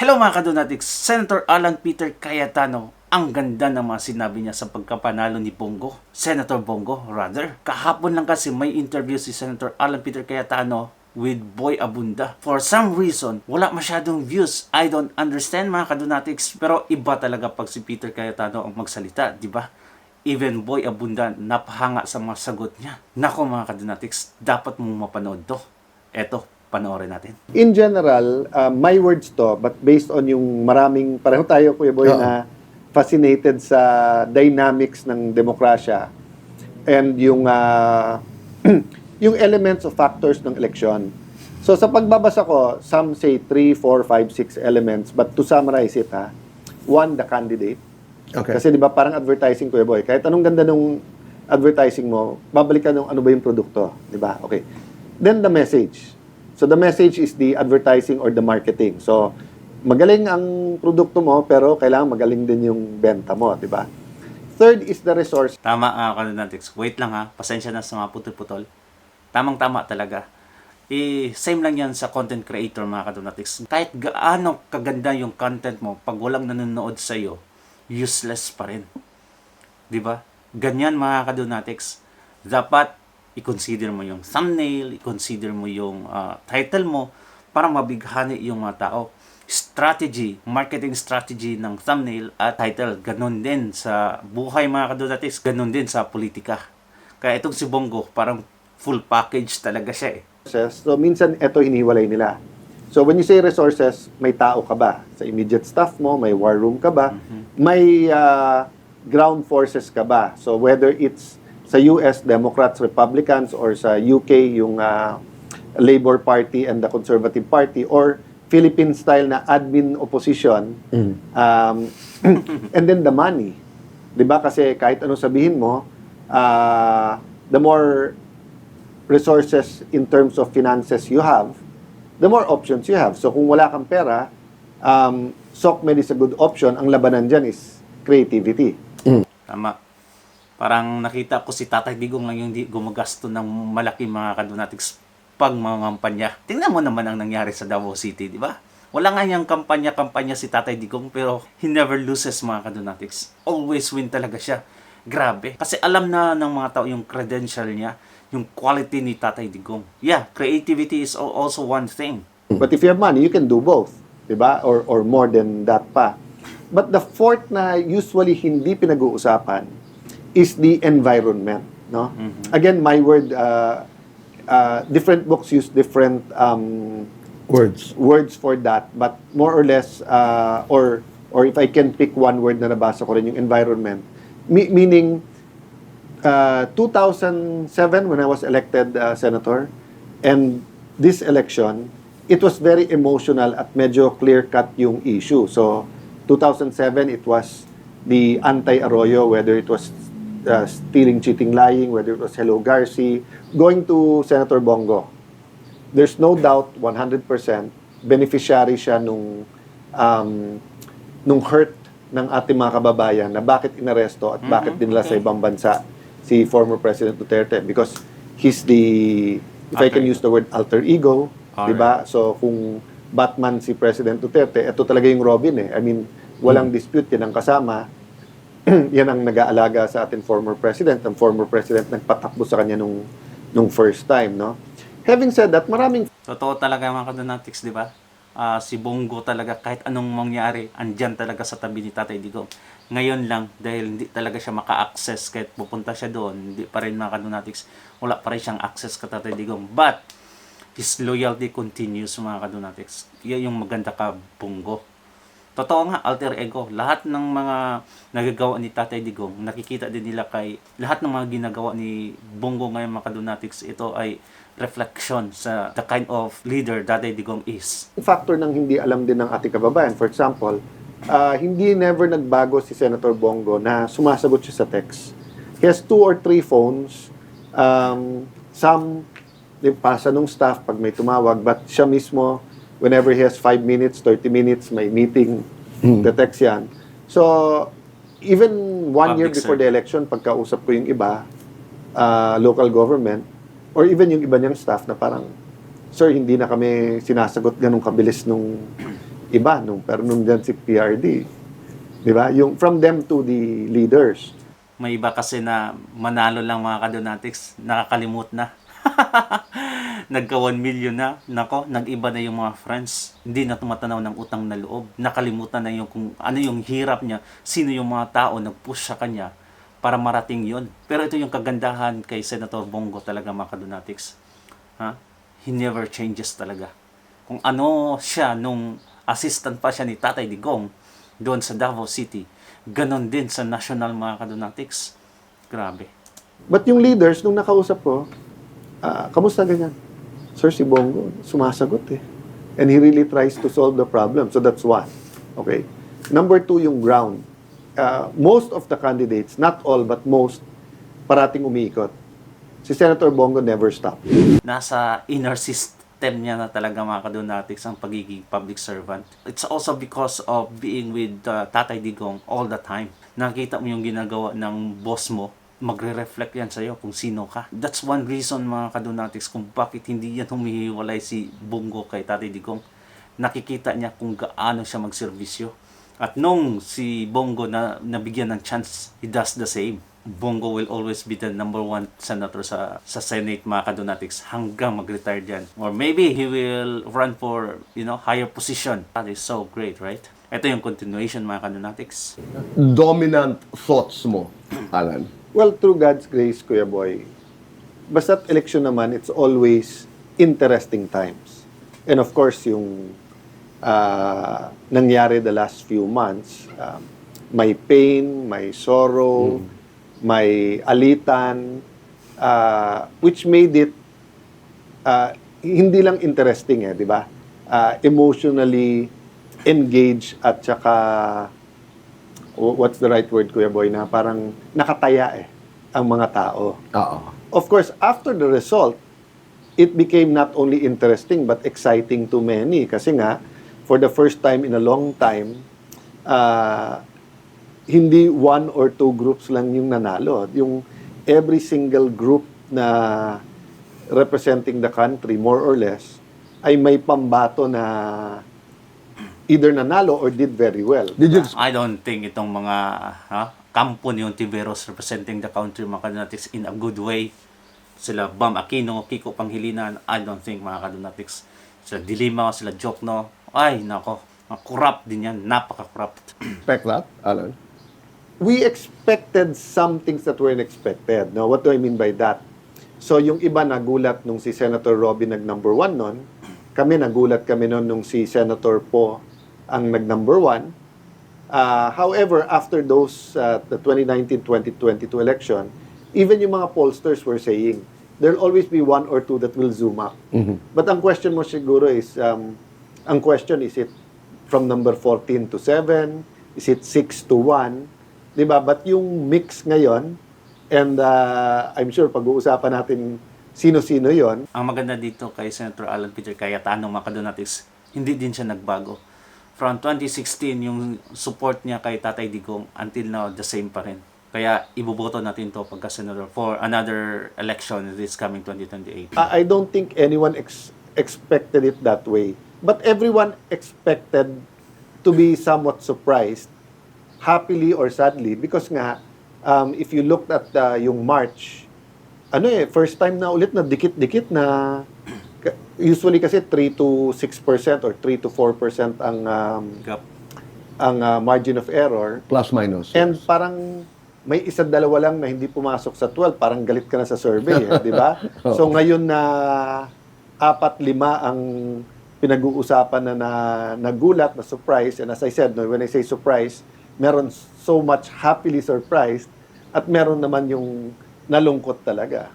Hello mga kadonatics, Senator Alan Peter Cayetano. Ang ganda ng mga sinabi niya sa pagkapanalo ni Bongo. Senator Bongo, rather. Kahapon lang kasi may interview si Senator Alan Peter Cayetano with Boy Abunda. For some reason, wala masyadong views. I don't understand mga kadonatics. Pero iba talaga pag si Peter Cayetano ang magsalita, di ba? Even Boy Abunda, napahanga sa mga sagot niya. Nako mga kadonatics, dapat mong mapanood to. Eto, panoorin natin. In general, my words to, but based on yung maraming, pareho tayo, Kuya Boy, na fascinated sa dynamics ng demokrasya and yung yung elements of factors ng eleksyon. So sa pagbabasa ko, some say 3, 4, 5, 6 elements, but to summarize it, one, the candidate. Okay. Kasi di ba parang advertising, Kuya Boy, kahit anong ganda nung advertising mo, babalikan nung ano ba yung produkto, di ba? Okay. Then the message. So the message is the advertising or the marketing. So magaling ang produkto mo pero kailangan magaling din yung benta mo, di ba? Third is the resource. Tama nga kadonatics. Wait lang ha. Pasensya na sa mga putol-putol. Tamang-tama talaga. Same lang yan sa content creator mga kadonatics. Kahit gaano kaganda yung content mo, pag walang nanonood sa'yo, useless pa rin. Di ba? Ganyan mga kadonatics. Dapat i-consider mo yung thumbnail, i-consider mo yung title mo para mabighani yung mga tao. Strategy, marketing strategy ng thumbnail at title, ganun din sa buhay mga kadonatics, ganun din sa politika. Kaya itong si Bongo, parang full package talaga siya eh. So minsan ito hiniwalay nila. So when you say resources, may tao ka ba? Sa immediate staff mo, may war room ka ba? May ground forces ka ba? So whether it's sa US, Democrats, Republicans, or sa UK, yung Labor Party and the Conservative Party, or Philippine style na admin opposition, and then the money. Diba? Kasi kahit ano sabihin mo, the more resources in terms of finances you have, the more options you have. So kung wala kang pera, SOCMED is a good option. Ang labanan dyan is creativity. Tama. Parang nakita ko si Tatay Digong lang yung gumagasto ng malaki mga kadonatics pag mga kampanya. Tingnan mo naman ang nangyari sa Davao City, di ba? Wala nga niyang kampanya si Tatay Digong pero he never loses mga kadonatics. Always win talaga siya. Grabe. Kasi alam na ng mga tao yung credential niya, yung quality ni Tatay Digong. Yeah, creativity is also one thing. But if you have money, you can do both. Diba? Or more than that pa. But the fourth na usually hindi pinag-uusapan is the environment. No? Again, my word, different books use different words for that, but more or less, or if I can pick one word na nabasa ko rin, yung environment, meaning 2007 when I was elected senator, and this election, it was very emotional at medyo clear-cut yung issue. So 2007, it was the anti-Arroyo, whether it was stealing, cheating, lying, whether it was Hello Garci, going to Senator Bongo. There's no doubt, 100%, beneficiary siya nung hurt ng ating mga kababayan na bakit inaresto at bakit dinala sa ibang bansa si former President Duterte. Because he's the, if I can use the word, alter ego, diba? So kung Batman si President Duterte, ito talaga yung Robin eh. I mean, walang dispute, yan ang kasama. Yan ang nag-aalaga sa ating former president. Ang former president nagpatakbo sa kanya nung first time, no? Having said that, maraming... Totoo talaga mga kadonatics, di ba? Si Bongo talaga, kahit anong mangyari, andyan talaga sa tabi ni Tatay Digong. Ngayon lang, dahil hindi talaga siya maka-access, kahit pupunta siya doon, hindi pa rin mga kadonatics, wala pa rin siyang access ka Tatay Digong. But, his loyalty continues mga kadonatics. Yan yung maganda ka, Bongo. Totoo nga, alter ego. Lahat ng mga nagagawa ni Tatay Digong, nakikita din nila kay lahat ng mga ginagawa ni Bongo ngayon mga kadonatics, ito ay reflection sa the kind of leader Tatay Digong is. Factor ng hindi alam din ng ating kababayan. For example, hindi never nagbago si Senator Bongo na sumasagot siya sa text. He has 2 or 3 phones. Some pasa nung staff pag may tumawag, but siya mismo, whenever he has 5 minutes, 30 minutes, may meeting, the text yan. So, even 1 year before the election, pagkausap ko yung iba, local government, or even yung iba niyang staff na parang, sir, hindi na kami sinasagot ganun kabilis nung iba pero nung dyan si PRD, di ba? Yung from them to the leaders. May iba kasi na manalo lang mga kadonatics, nakakalimot na. Nagka 1 million na. Nako, nag-iba na yung mga friends. Hindi na tumatanaw ng utang na loob. Nakalimutan na yung kung ano yung hirap niya. Sino yung mga tao nag-push sa kanya para marating yon. Pero ito yung kagandahan kay Senator Bongo talaga mga kadonatics. Ha? He never changes talaga. Kung ano siya nung assistant pa siya ni Tatay Digong doon sa Davao City, ganon din sa national mga kadonatics. Grabe. But yung leaders, nung nakausap ko, kamusta ganyan? Sir, si Bongo, sumasagot eh. And he really tries to solve the problem. So that's one. Okay? Number two, yung ground. Most of the candidates, not all, but most, parating umiikot. Si Senator Bongo never stopped. Nasa inner system niya na talaga mga kadonatics ang pagiging public servant. It's also because of being with Tatay Digong all the time. Nakita mo yung ginagawa ng boss mo, magre-reflect yan sa'yo kung sino ka. That's one reason mga kadonatics kung bakit hindi yan humihiwalay si Bongo kay Tatay Digong. Nakikita niya kung gaano siya magserbisyo. At nung si Bongo na nabigyan ng chance, he does the same. Bongo will always be the number one senator sa Senate mga kadonatics hanggang mag-retire dyan. Or maybe he will run for, higher position. That is so great, right? Ito yung continuation mga kadonatics. Dominant thoughts mo, Alan? Well, through God's grace, Kuya Boy, basta't election naman, it's always interesting times. And of course, yung nangyari the last few months, may pain, may sorrow, may alitan, which made it hindi lang interesting di ba? Emotionally engaged at saka what's the right word, Kuya Boy, na parang nakataya ang mga tao. Oo. Of course, after the result, it became not only interesting but exciting to many kasi nga for the first time in a long time, hindi one or two groups lang yung nanalo. Yung every single group na representing the country, more or less, ay may pambato na either nanalo or did very well. Did you I don't think itong mga kampo ni Ontiveros representing the country mga kadonatics in a good way. Sila Bam Aquino, Kiko Panghilinan, I don't think mga kadonatics. Sila Dilima, sila Jokno, ay nako, corrupt din yan, napaka-corrupt. expect that, Alan? We expected some things that weren't expected. Now, what do I mean by that? So, yung iba nagulat nung si Senator Robin nag-number 1 nun. Nagulat kami nun nung si Senator Po ang nag-number 1. However, after those, the 2019-2022 election, even yung mga pollsters were saying, there'll always be one or two that will zoom up. But ang question mo siguro is, is it from number 14 to 7? Is it 6 to 1? Diba? But yung mix ngayon, and I'm sure pag-uusapan natin sino-sino yon. Ang maganda dito kay Senator Alan Peter Cayetano mga kadonatics, hindi din siya nagbago. From 2016, yung support niya kay Tatay Digong until now, the same pa rin. Kaya iboboto natin to pagka-senador for another election this coming 2028. I don't think anyone expected it that way. But everyone expected to be somewhat surprised, happily or sadly, because nga, if you looked at yung March, first time na ulit na dikit-dikit na, usually kasi 3 to 6% or 3 to 4% ang Gap. margin of error. Plus minus. And parang may isa dalawa lang na hindi pumasok sa 12, parang galit ka na sa survey, di ba? So ngayon na 4-5 ang pinag-uusapan na nagulat, na surprise, and as I said, when I say surprise, meron so much happily surprised at meron naman yung nalungkot talaga.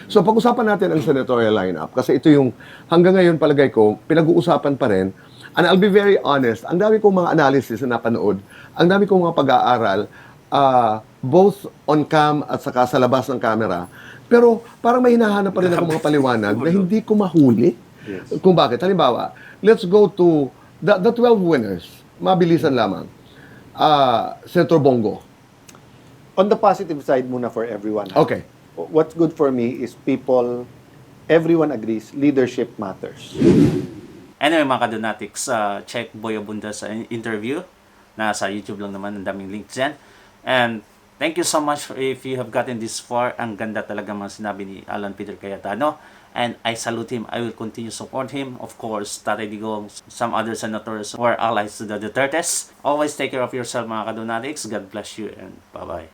So pag-usapan natin ang senatorial lineup kasi ito yung hanggang ngayon palagay ko pinag-uusapan pa rin. And I'll be very honest, ang dami kong mga analysis na napanood, ang dami kong mga pag-aaral, both on cam at saka sa labas ng camera. Pero parang may hinahanap pa rin ako mga paliwanag na hindi ko mahuli. Yes. Kung bakit. Halimbawa, let's go to the 12 winners. Mabilisan lamang. Senator Bongo. On the positive side muna for everyone. Okay. What's good for me is everyone agrees, leadership matters. Anyway mga kadonatics, check Boy Abunda sa interview. Nasa YouTube lang naman, ang daming links dyan. And thank you so much if you have gotten this far. Ang ganda talaga mga sinabi ni Alan Peter Cayetano. And I salute him. I will continue support him. Of course, Tatay Digong, some other senators who are allies to the Dutertes. Always take care of yourself mga kadonatics. God bless you and bye-bye.